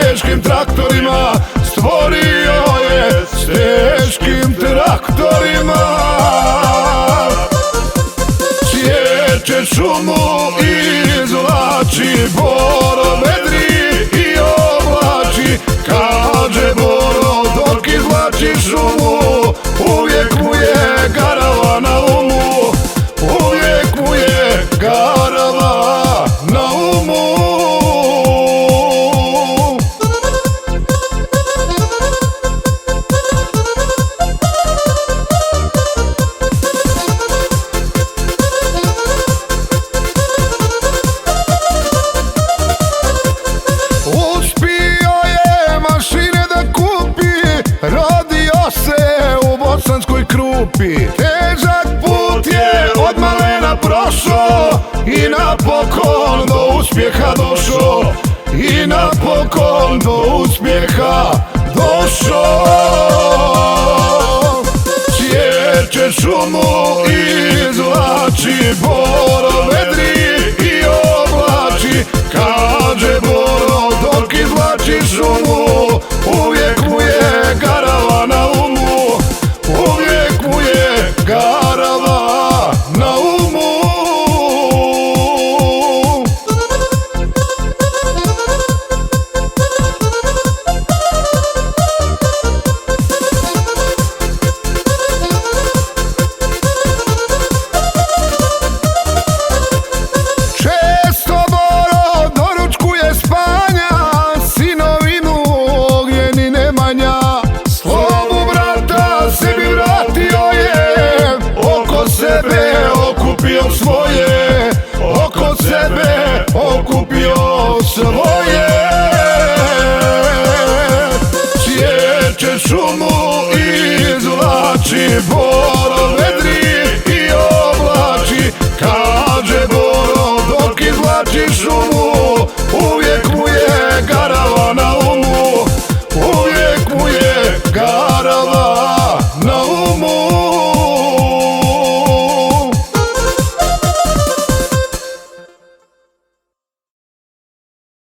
teškim traktorima, stvorio je s teškim traktorima. Sječe šumu i izvlači, Boro vedri i oblači. Kaže Boro dok izvlači šumu, uvijek mu je garava na umu, uvijek mu je garava na umu. Rodio se u Bosanskoj Krupi, težak put je od malena prošao i napokon do uspjeha došao, i napokon do uspjeha došao. Sječe šumu i izvlači, Boro vedri i oblači. Kaže Boro dok izvlači šumu, uvijek mu je garava na umu, uvijek mu je garava na umu. Često Boro doručkuje spanja, sinovinu Ognjen i Nemanja. Slovu brata sebi vratio je, oko sebe okupio svoje, oko sebe okupio svoje.